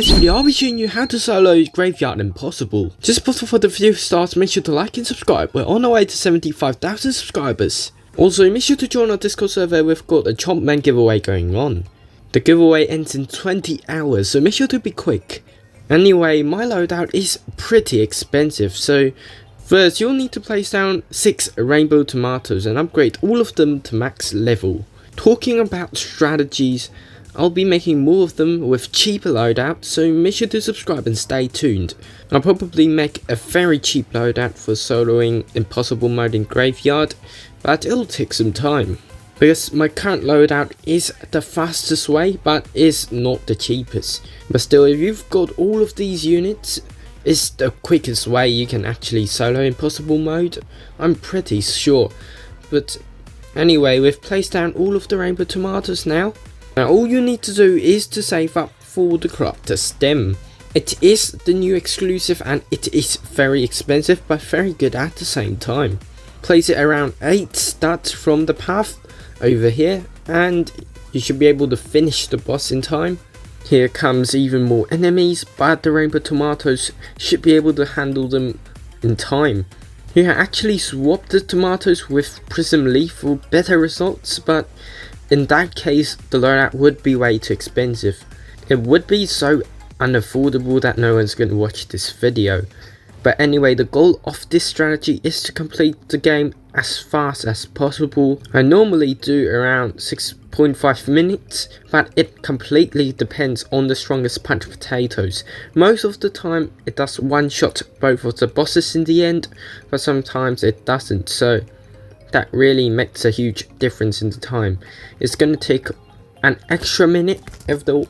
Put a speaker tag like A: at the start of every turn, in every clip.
A: In this video, I'll be showing you how to solo Graveyard Impossible. Just before the video starts, make sure to like and subscribe. We're on our way to 75,000 subscribers. Also, make sure to join our Discord server. We've got a Chomp Man giveaway going on. The giveaway ends in 20 hours, so make sure to be quick. Anyway, my loadout is pretty expensive, so first you'll need to place down 6 rainbow tomatoes and upgrade all of them to max level. Talking about strategies, I'll be making more of them with cheaper loadouts, so make sure to subscribe and stay tuned. I'll probably make a very cheap loadout for soloing Impossible mode in Graveyard, but it'll take some time. Because my current loadout is the fastest way, but is not the cheapest. But still, if you've got all of these units, it's the quickest way you can actually solo Impossible mode, I'm pretty sure. But anyway, we've placed down all of the rainbow tomatoes now. Now all you need to do is to save up for the corruptor stem. It is the new exclusive and it is very expensive but very good at the same time. Place it around 8 stats from the path over here and you should be able to finish the boss in time. Here comes even more enemies, but the rainbow tomatoes should be able to handle them in time. You can actually swap the tomatoes with prism leaf for better results, but in that case the loadout would be way too expensive. It would be so unaffordable that no one's going to watch this video. But anyway, the goal of this strategy is to complete the game as fast as possible. I normally do around 6.5 minutes, but it completely depends on the strongest punch potatoes. Most of the time it does one shot both of the bosses in the end, but sometimes it doesn't, so that really makes a huge difference in the time. It's going to take an extra minute if the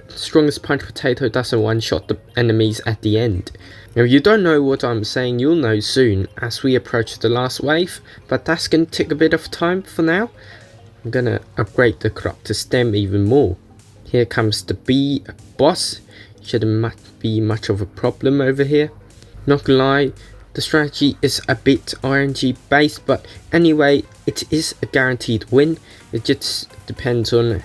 A: strongest punch potato doesn't one shot the enemies at the end. Now, if you don't know what I'm saying, you'll know soon as we approach the last wave, but that's going to take a bit of time for now. I'm going to upgrade the corruptor stem even more. Here comes the bee boss. Shouldn't be much of a problem over here. Not gonna lie, the strategy is a bit RNG based, but anyway, it is a guaranteed win. It just depends on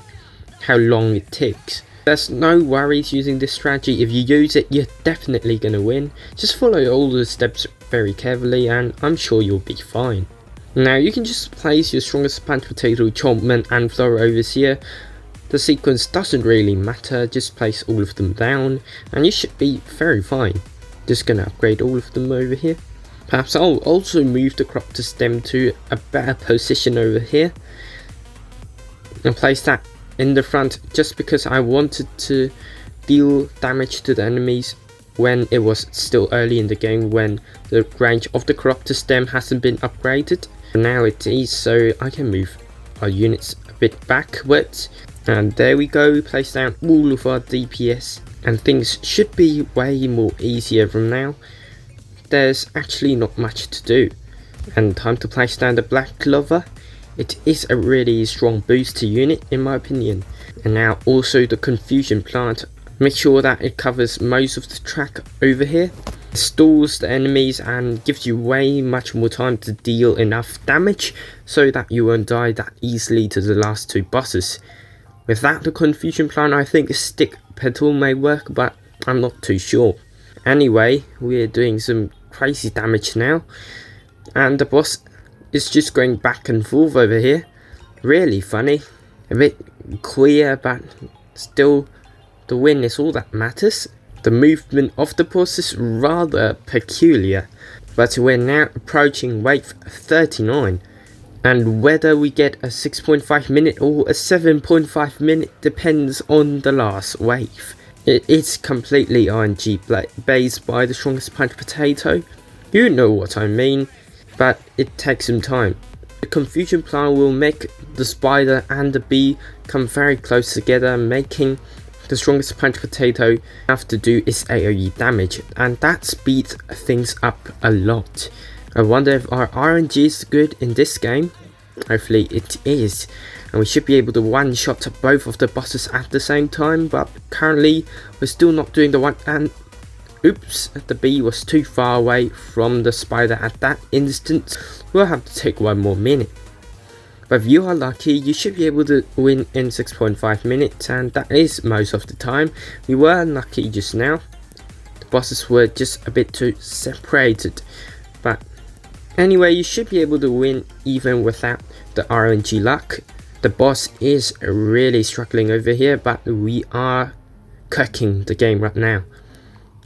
A: how long it takes. There's no worries using this strategy. If you use it, you're definitely gonna win. Just follow all the steps very carefully and I'm sure you'll be fine. Now you can just place your strongest punch potato, chompman and thrower over here. The sequence doesn't really matter, just place all of them down and you should be very fine. Just gonna upgrade all of them over here. Perhaps I'll also move the corruptor stem to a better position over here and place that in the front just because I wanted to deal damage to the enemies when it was still early in the game, when the range of the corruptor stem hasn't been upgraded. Now it is, so I can move our units a bit backwards. And there we go, we place down all of our DPS and things should be way more easier from now. There's actually not much to do. And time to place down the black clover. It is a really strong booster unit in my opinion. And now also the confusion plant. Make sure that it covers most of the track over here. It stalls the enemies and gives you way much more time to deal enough damage so that you won't die that easily to the last 2 bosses. Without the confusion plant, I think a stick petal may work, but I'm not too sure. Anyway, we're doing some crazy damage now. And the boss is just going back and forth over here. Really funny. A bit queer, but still the win is all that matters. The movement of the boss is rather peculiar. But we're now approaching wave 39. And whether we get a 6.5 minute or a 7.5 minute depends on the last wave. It is completely RNG based by the strongest punch potato. You know what I mean. But it takes some time. The confusion plant will make the spider and the bee come very close together, making the strongest punch potato have to do is AoE damage, and that speeds things up a lot. I wonder if our RNG is good in this game. Hopefully it is, and we should be able to one-shot both of the bosses at the same time, but currently we're still not doing the one. And oops, the bee was too far away from the spider at that instant. We'll have to take one more minute. But if you are lucky, you should be able to win in 6.5 minutes, and that is most of the time. We were unlucky just now. The bosses were just a bit too separated. But anyway, you should be able to win even without the RNG luck. The boss is really struggling over here, but we are cooking the game right now.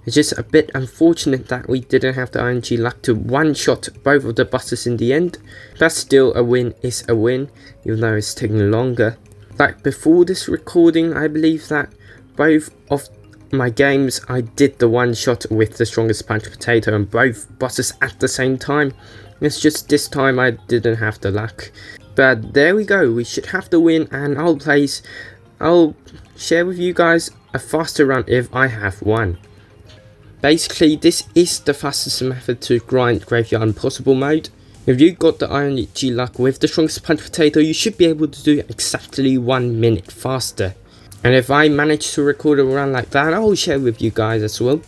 A: It's just a bit unfortunate that we didn't have the RNG luck to one-shot both of the bosses in the end. But still, a win is a win, even though it's taking longer. Like before this recording, I believe that both of my games I did the one-shot with the strongest punch potato and both bosses at the same time. It's just this time I didn't have the luck. But there we go, we should have the win, and I'll share with you guys a faster run if I have one. Basically, this is the fastest method to grind Graveyard Impossible mode. If you got the RNG luck with the strongest punch potato, you should be able to do exactly 1 minute faster. And if I manage to record a run like that, I'll share with you guys as well.